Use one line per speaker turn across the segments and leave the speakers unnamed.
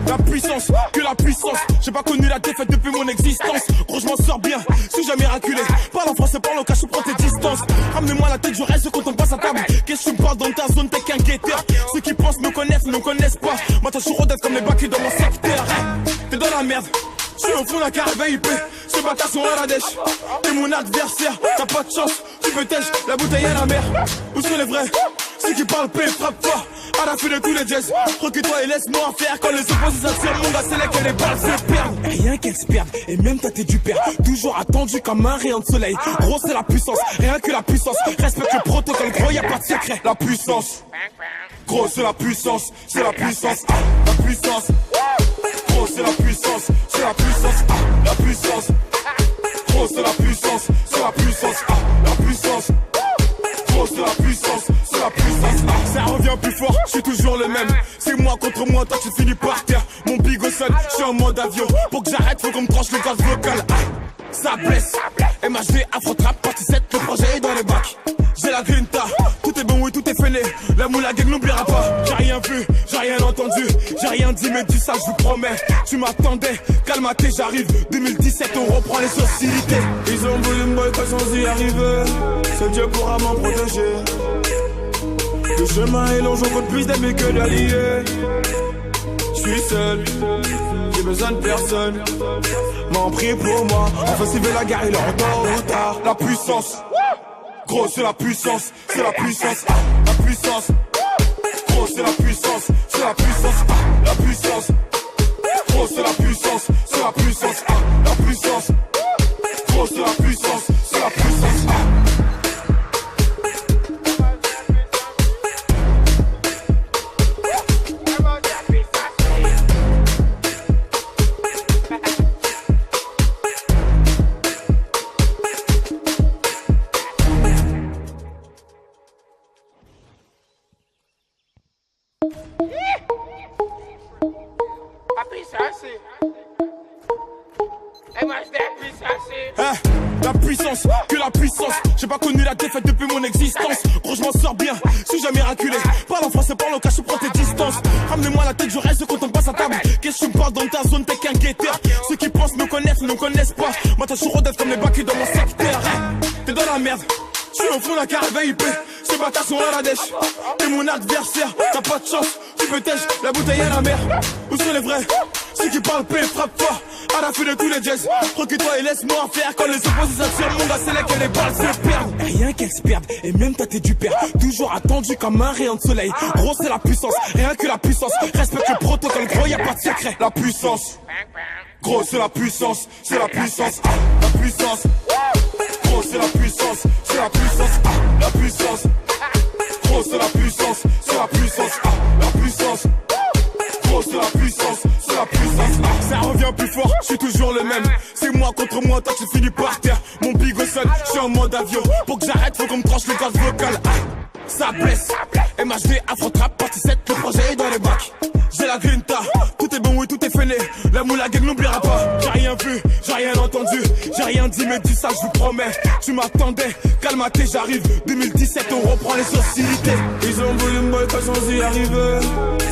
La puissance, que la puissance. J'ai pas connu la défaite depuis mon existence. Gros, je m'en sors bien, suis jamais miraculé. Parle en français, parle en cash, prends tes distances. Ramenez-moi la tête, je reste quand on passe à table. Qu'est-ce que tu me parles dans ta zone, t'es qu'un guetteur. Ceux qui pensent me connaissent, ne me connaissent pas. Moi, t'as toujours d'être comme les bacs dans mon secteur. T'es dans la merde. Je suis au fond d'un carré IP, ce bâtard sont à la dèche. T'es mon adversaire, t'as pas de chance, tu peux tèche, la bouteille à la mer. Où sont les vrais? Ceux qui parlent paix, frappe fort, à la fin de tous les jazz. Recule-toi et laisse-moi faire. Quand les opposés s'attirent, mon gars, c'est là que les balles se perdent. Rien qu'elles se perdent, et même ta tête du père. Toujours attendu comme un rayon de soleil. Gros, c'est la puissance, rien que la puissance. Respecte le protocole, gros, y'a pas de secret. La puissance, gros, c'est la puissance, c'est la puissance. La puissance. Gros, c'est la puissance, c'est la puissance, la puissance. Gros, c'est la puissance, c'est la puissance, la puissance. Gros, c'est la puissance, c'est la puissance. Ça revient plus fort, je suis toujours le même. C'est moi contre moi, toi tu finis par terre. Mon bigot sonne, je suis en mode avion. Pour que j'arrête, faut qu'on me tranche le gaz vocal. Ça blesse, MHD, Afro-Trap, partie 7, le projet est dans les bacs. J'ai la grinta, tout est bon, oui, tout est fêlé. La moula gang n'oubliera pas. J'ai rien vu, j'ai rien entendu, j'ai rien dit, mais dis ça, je vous promets. Tu m'attendais, calme-toi, j'arrive. 2017, on reprend les hostilités.
Ils ont voulu me boycotter sans y arriver. Seul Dieu pourra m'en protéger. Le chemin est long, j'en compte plus d'amis que d'alliés. Je suis seul, j'ai besoin de personne. M'en prie pour moi, enfin s'il veut la guerre, il est en tort ou tard.
La puissance. Gros, c'est la puissance, c'est la puissance, la puissance. Gros, c'est la puissance, c'est la puissance, la puissance. Gros, c'est la puissance, c'est la puissance, la puissance. Gros, c'est la puissance, c'est la puissance. La puissance, que la puissance. J'ai pas connu la défaite depuis mon existence. Gros, je m'en sors bien, suis jamais miraculé. Parle en français, parle en cash, prends tes distances. Ramenez-moi la tête, je reste quand on passe à table. Qu'est-ce que tu me parles dans ta zone, t'es qu'un guetteur. Ceux qui pensent me connaissent, ne me connaissent pas. Moi, t'as toujours d'être comme les bacs dans mon secteur. T'es dans la merde. Je suis au fond d'un carré VIP, ce bâtard sont à la dèche. T'es mon adversaire, t'as pas de chance, tu peux tèche, la bouteille à la mer. Où sont les vrais? Ceux qui parlent paix, frappe fort, à la fin de tous les jazz. Recule-toi et laisse-moi faire. Quand les opposés s'attirent, mon gars, c'est là que les balles se perdent. Rien qu'elles se perdent, et même ta tête du père. Toujours attendu comme un rayon de soleil. Gros, c'est la puissance, rien que la puissance. Respecte le protocole, gros, y'a pas de secret. La puissance, gros, c'est la puissance, c'est la puissance, la puissance. Gros, c'est la puissance, c'est la puissance, la puissance. Gros, c'est la puissance, c'est la puissance, la puissance. Gros, c'est la puissance, c'est la puissance. Ça revient plus fort, je suis toujours le même. C'est moi contre moi, toi tu finis par terre. Mon bigot sonne, je suis en mode avion. Pour que j'arrête, faut qu'on me tranche le gaz vocal. Ça blesse, MHD, Afro-Trap, partie 7, le projet est dans les bacs. J'ai la grinta, tout est bon, oui, tout est fêlé. La moula gang n'oubliera pas. J'ai rien vu, j'ai rien entendu, j'ai rien dit, mais dis ça, je vous promets. Tu m'attendais, calme-toi, j'arrive. 2017, on reprend les hostilités.
Ils ont voulu me boycotter sans y arriver.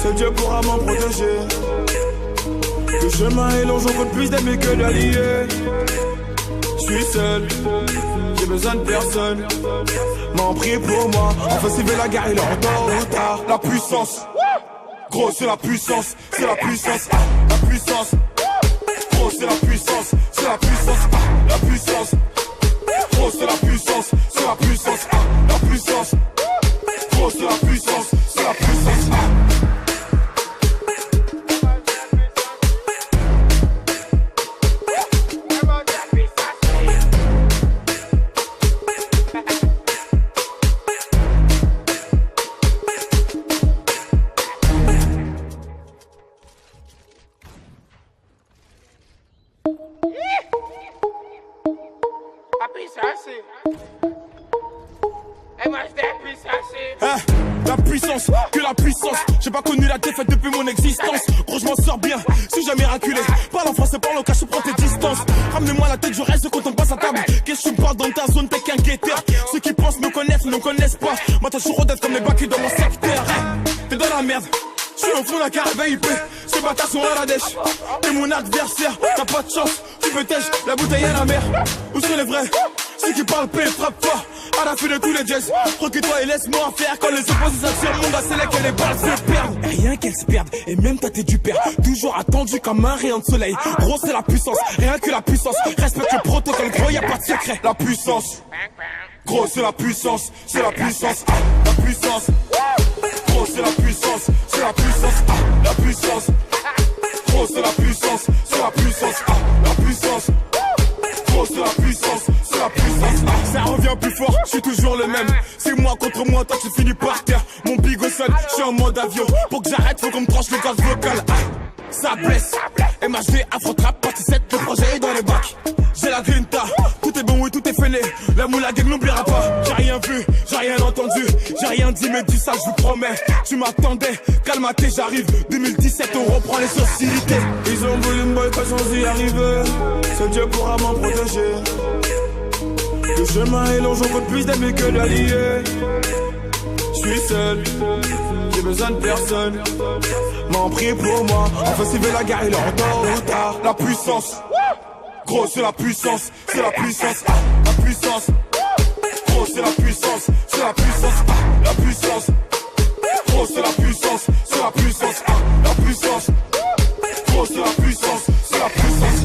Seul Dieu pourra m'en protéger. Le chemin est long, j'en compte plus d'amis que d'alliés. Je suis seul, j'ai besoin de personne. M'en prie pour moi, enfin s'il veut la guerre, il est en tort ou tard.
La puissance. Gros, c'est la puissance, c'est la puissance, la puissance. Gros, c'est la puissance, c'est la puissance, la puissance. Gros, c'est la puissance, c'est la puissance, la puissance. Gros, c'est la puissance, c'est la puissance. La puissance, que la puissance. J'ai pas connu la défaite depuis mon existence. Gros, je m'en sors bien, suis jamais miraculé. Parle en français, parle en cash, prends tes distances. Ramenez-moi la tête, je reste quand on passe à table. Qu'est-ce que tu me parles dans ta zone, t'es qu'un guetteur. Ceux qui pensent me connaissent, ne me connaissent pas. Moi, Moi t'as toujours d'être comme les bacs dans mon secteur. T'es dans la merde, j'suis au fond d'un carré VIP. Ces bâtards sont à la dèche. T'es mon adversaire, t'as pas de chance. Tu peux tèche, la bouteille à la mer. Où sont les vrais? Ceux qui parlent paix, frappe fort. À la fin de tous les jazz, recule-toi et laisse-moi faire. Quand les opposés s'attirent, mon gars, c'est là que les balles se perdent. Rien qu'elles se perdent, et même t'as t'es du père. Toujours attendu comme un rayon de soleil. Gros, c'est la puissance, rien que la puissance. Respecte le protocole, gros, y'a pas de secret. La puissance, gros, c'est la puissance, c'est la puissance. La puissance, gros, c'est la puissance, c'est la puissance. La puissance, gros, c'est la puissance, c'est la puissance. La puissance. C'est la puissance, c'est la puissance. Ça revient plus fort, je suis toujours le même. C'est moi contre moi, toi tu finis par terre. Mon big au sol, je suis en mode avion. Pour que j'arrête, faut qu'on me tranche le gaz vocal. Ça blesse, MHD, Afro-Trap, partie 7, le projet est dans les bacs. J'ai la grinta, tout est bon et tout est fêlé. La moula gang n'oubliera pas. J'ai rien vu, j'ai rien entendu, j'ai rien dit, mais dis ça, je vous promets. Tu m'attendais, calme-toi, j'arrive. 2017, on reprend les sociétés.
Ils ont voulu me boycotter sans y arriver. Seul Dieu pourra m'en protéger. Le chemin est long, j'en compte plus d'amis que d'alliés. Je suis seul, j'ai besoin de personne. M'en prie pour moi, enfin s'il veut la guerre, il est en tôt ou tard.
La puissance, gros c'est la puissance, c'est la puissance. La puissance, gros c'est la puissance, c'est la puissance. La puissance, gros c'est la puissance, c'est la puissance. La puissance, gros c'est la puissance, c'est la puissance.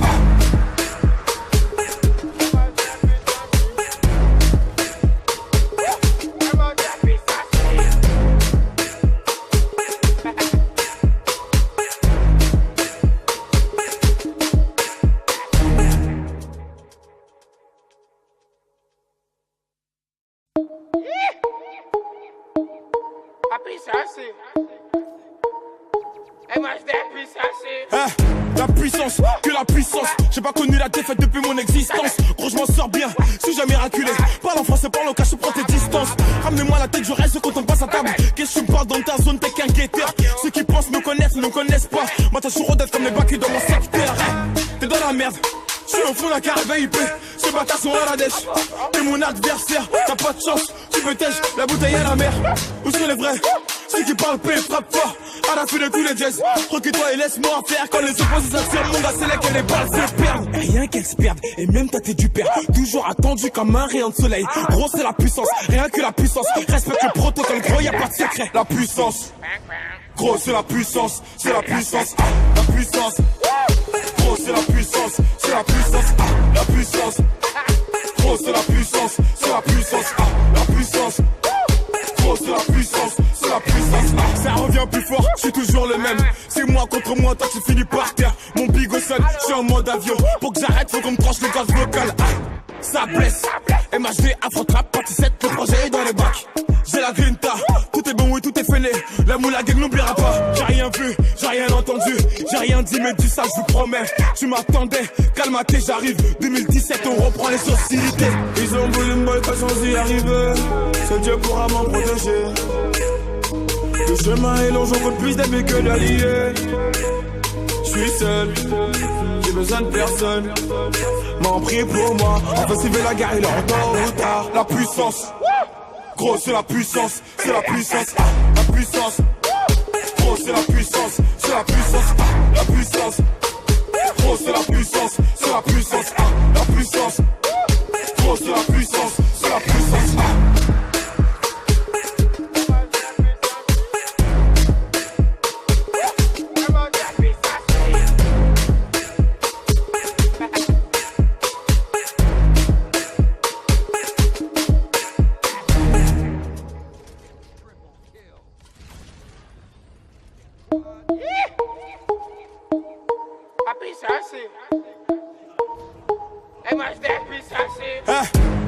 La puissance, que la puissance. J'ai pas connu la défaite depuis mon existence. Gros, je m'en sors bien, suis jamais raculé. Parle en français, parle au cas, je prends tes distances. Ramenez-moi la tête, je reste quand on passe à table. Qu'est-ce que tu parles dans ta zone, t'es qu'un guetteur. Ceux qui pensent me connaissent, ne connaissent pas. Moi, t'as toujours d'être comme les bacs dans mon secteur. T'es dans la merde, je suis au fond d'un carré VIP. Ces bâtards sont à la dèche. T'es mon adversaire, t'as pas de chance. Tu peux tèche, la bouteille à la mer. Où sont les vrais? Ceux qui parlent paix, frappe fort. À la fin de tous les jazz, recule-toi et laisse-moi faire. Quand les opposés s'attirent, mon gars, c'est là que les balles se perdent. Rien qu'elles se perdent, et même t'as t'es du père. Toujours attendu comme un rayon de soleil. Gros, c'est la puissance, rien que la puissance. Respecte le protocole, gros, y'a pas de secret. La puissance, gros, c'est la puissance, c'est la puissance. La puissance, gros, c'est la puissance, c'est la puissance. La puissance, gros, c'est la puissance, c'est la puissance. La puissance, gros, c'est la puissance, c'est la puissance. Ça revient plus fort, je suis toujours le même. C'est moi contre moi, toi tu finis par terre. Mon big au sol, je suis en mode avion. Pour que j'arrête, faut qu'on me tranche le gaz vocal. Ça blesse, MHD, Afro-Trap, partie 7, le projet est dans les bacs. J'ai la grinta, tout est bon et tout est fêlé. La moula gang n'oubliera pas. J'ai rien vu, j'ai rien entendu, j'ai rien dit, mais dis ça, je vous promets. Tu m'attendais, calme-toi, j'arrive. 2017, on reprend les sociétés.
Ils ont voulu me boycotter sans y arriver. Seul Dieu pourra m'en protéger. Le chemin est long, j'en compte plus d'amis que d'alliés. Je suis seul, j'ai besoin de personne. M'en prie pour moi, enfin s'il veut la guerre, il est en tôt ou tard.
La puissance, gros c'est la puissance, c'est la puissance. La puissance, gros c'est la puissance, c'est la puissance. La puissance, gros c'est la puissance, c'est la puissance. La puissance, gros c'est la puissance, c'est la puissance.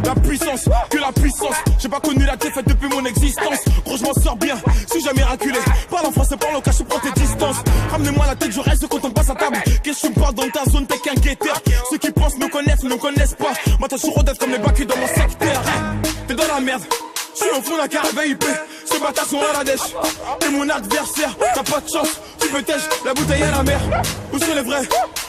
La puissance, que la puissance. J'ai pas connu la défaite depuis mon existence. Gros, je m'en sors bien, suis jamais raculé. Parle en français, parle au cas, je prends tes distances. Ramenez-moi la tête, je reste quand on passe à table. Qu'est-ce que tu me parles dans ta zone, t'es qu'un guetteur. Ceux qui pensent me connaissent, ne connaissent pas. Moi, t'as toujours d'être comme les bacs dans mon secteur. T'es dans la merde, je suis au fond d'un carré VIP. Ces bâtards sont à la dèche. T'es mon adversaire, t'as pas de chance. Tu peux tèche, la bouteille à la mer. Où sont les vrais?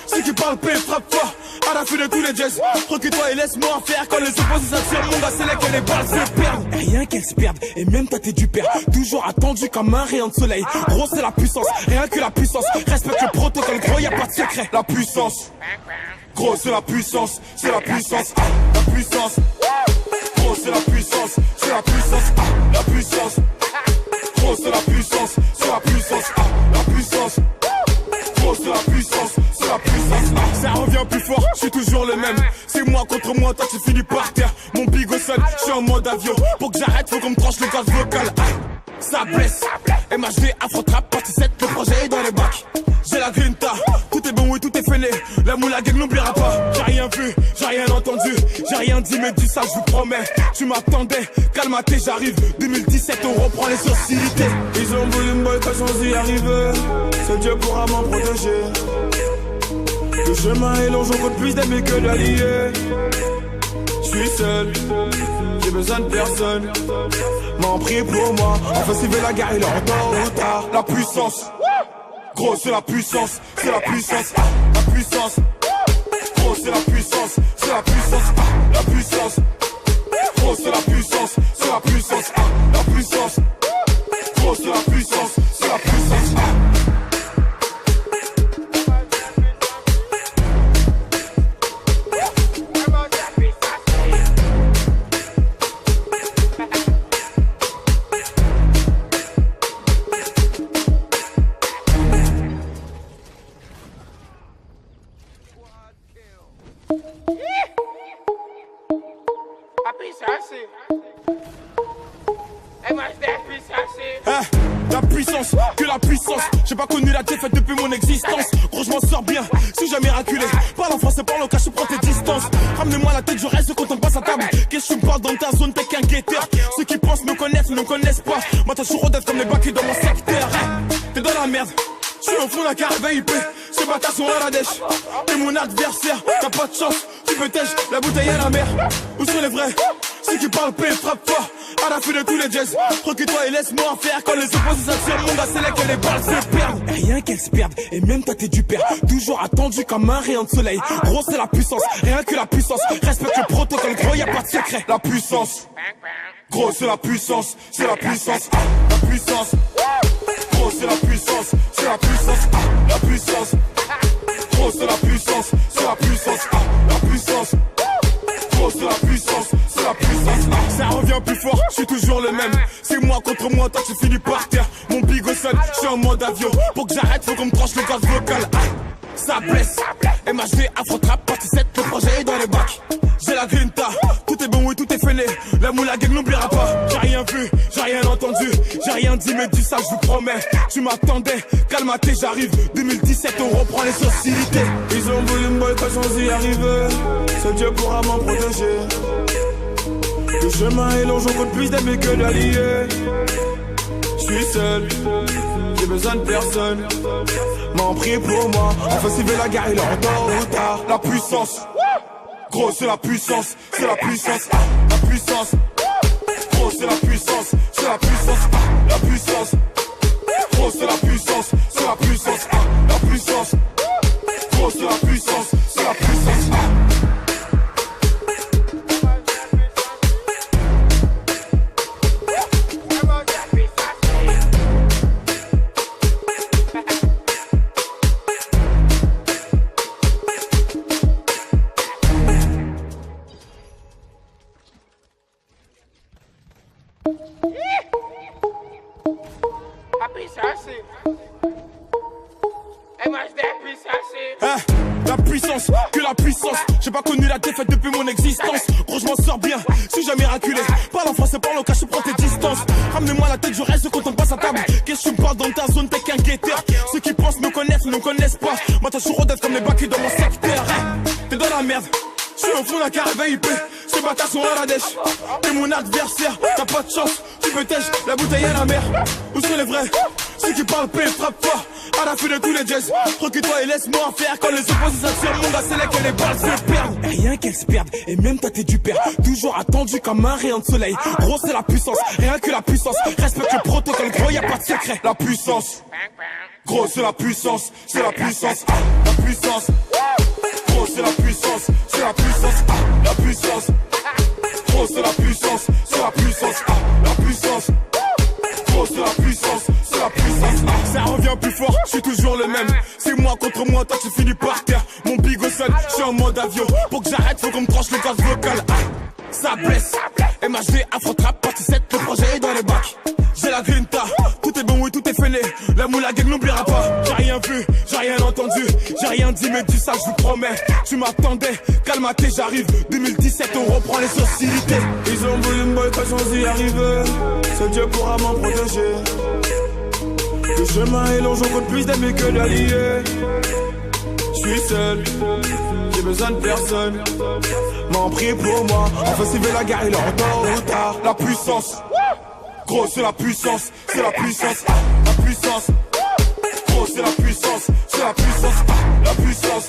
Ceux qui parlent paix, frappe fort. à la fin de tous les jazz. Recule-toi et laisse-moi faire. Quand les opposés s'attirent, mon gars, c'est là que les balles se perdent. Rien qu'elles se perdent, et même toi t'es du père. Toujours attendu comme un rayon de soleil. Gros, c'est la puissance, rien que la puissance. Respecte le protocole, gros, y'a pas de secret. La puissance, gros, c'est la puissance, c'est la puissance, la puissance. Gros, c'est la puissance, c'est la puissance, la puissance. Gros, c'est la puissance, c'est la puissance, la puissance. Gros, c'est la puissance, c'est la puissance. Ça revient plus fort, je suis toujours le même. C'est moi contre moi, toi tu finis par terre. Mon big au sol, je suis en mode avion. Pour que j'arrête, faut qu'on me tranche le gaz vocal. Ça blesse, MHD, Afro-Trap, partie 7, le projet est dans les bacs. J'ai la grinta, tout est bon, oui, tout est fêlé. La moula gang n'oubliera pas. J'ai rien vu, j'ai rien entendu, j'ai rien dit, mais dis ça, je vous promets. Tu m'attendais, calme-toi, j'arrive. 2017, on reprend les hostilités.
Ils ont voulu me boycotter sans y arriver. Seul Dieu pourra m'en protéger. Le chemin est long, j'en compte plus d'amis que d'alliés. Je suis seul, j'ai besoin de personne. M'en prie pour moi, enfin s'il veut la guerre, il est en tôt ou tard.
La puissance, gros c'est la puissance, c'est la puissance, la puissance. Gros c'est la puissance, c'est la puissance, la puissance. Gros c'est la puissance, c'est la puissance, la puissance. Gros c'est la puissance, c'est la puissance. La puissance, que la puissance. J'ai pas connu la défaite depuis mon existence. Gros, je m'en sors bien, suis jamais miraculé. Parle en français, parle en cash, prends tes distances. Ramenez-moi la tête, je reste quand on passe à table. Qu'est-ce que tu me parles dans ta zone, t'es qu'un guetteur. Ceux qui pensent me connaissent, ne me connaissent pas. Moi, t'as toujours rodef comme les bacs dans mon secteur. T'es dans la merde, je suis au fond d'un carré IP. Ces bâtards sont à la dèche. T'es mon adversaire, t'as pas de chance. Tu peux tèche, la bouteille à la mer. Où sont les vrais? Ceux qui parlent paix, frappe fort. À la fin de tous les jazz, recule-toi et laisse-moi faire. Quand les opposés s'attirent, mon gars, c'est là que les balles se perdent. Rien qu'elles se perdent, et même toi t'es du père. Toujours attendu comme un rayon de soleil. Gros, c'est la puissance, rien que la puissance. Respecte le protocole, gros, y'a pas de secret. La puissance, gros, c'est la puissance, c'est la puissance, la puissance. Gros, c'est la puissance, c'est la puissance, la puissance. Gros, c'est la puissance, c'est la puissance, la puissance. Gros, c'est la puissance, c'est la puissance. Ça revient plus fort, je suis toujours le même. C'est moi contre moi, toi tu finis par terre. Mon big au sol, je suis en mode avion. Pour que j'arrête, faut qu'on me tranche le gaz vocal. Ça blesse, MHD, Afro-Trap, partie 7, le projet est dans les bacs. J'ai la grinta, tout est bon, oui, tout est fêlé. La moula gang n'oubliera pas. J'ai rien vu, j'ai rien entendu, j'ai rien dit, mais dis ça, je vous promets. Tu m'attendais, calme-toi, j'arrive. 2017, on reprend les hostilités.
Ils ont voulu me boycotter sans y arriver. Seul Dieu pourra m'en protéger. Le chemin est long, j'en compte plus d'amis que d'alliés. Je suis seul, j'ai besoin de personne. M'en prie pour moi, enfin s'il veut la guerre, il est en tôt ou tard.
La puissance, gros c'est la puissance, c'est la puissance, la puissance. Gros c'est la puissance, c'est la puissance, la puissance. Gros c'est la puissance, c'est la puissance, la puissance. Gros c'est la puissance, c'est la puissance. La puissance, que la puissance. J'ai pas connu la défaite depuis mon existence. Gros, je m'en sors bien, suis jamais miraculé. Parle en français, parle en cash, prends tes distances. Ramenez-moi la tête, je reste quand on passe à table. Qu'est-ce que tu me parles dans ta zone, t'es qu'un guetteur. Ceux qui pensent me connaissent, ne me connaissent pas. Moi, t'as toujours rodef comme les bacs dans mon secteur. T'es dans la merde, je suis au fond d'un carré VIP. Ces bâtards sont à la dèche. T'es mon adversaire, t'as pas de chance. Tu peux tèche, la bouteille à la mer. Où sont les vrais? Ceux qui parlent paix, frappe fort. À la fin de tous les jazz, recule-toi et laisse-moi faire. Quand les opposés s'attirent, mon gars, c'est là que les balles se perdent. Rien qu'elles se perdent, et même toi t'es du père. Toujours attendu comme un rayon de soleil. Gros, c'est la puissance, rien que la puissance. Respecte le protocole, gros, y'a pas de secret. La puissance, gros, c'est la puissance, c'est la puissance, la puissance. Gros, c'est la puissance, c'est la puissance, la puissance. Gros, c'est la puissance, c'est la puissance, la puissance. Gros, c'est la puissance, c'est la puissance. Ça revient plus fort, je suis toujours le même. C'est moi contre moi, toi tu finis par terre. Mon big au sol, je suis en mode avion. Pour que j'arrête, faut qu'on me tranche le gaz vocal. Ça blesse. MHD, Afro-Trap, partie 7, le projet est dans les bacs. J'ai la grinta, tout est bon, oui, tout est fêlé. La moula gang n'oubliera pas. J'ai rien vu, j'ai rien entendu, j'ai rien dit, mais dis ça, je vous promets. Tu m'attendais, calme-toi, j'arrive. 2017, on reprend les hostilités.
Ils ont voulu me boycotter sans y arriver. Seul Dieu pourra m'en protéger. Le chemin est long, j'en compte plus d'amis que d'alliés. Je suis seul, j'ai besoin de personne. M'en prie pour moi, enfin s'il veut la guerre, il en tôt ou tard.
La puissance, gros c'est la puissance, c'est la puissance, la puissance. Gros c'est la puissance, c'est la puissance, la puissance.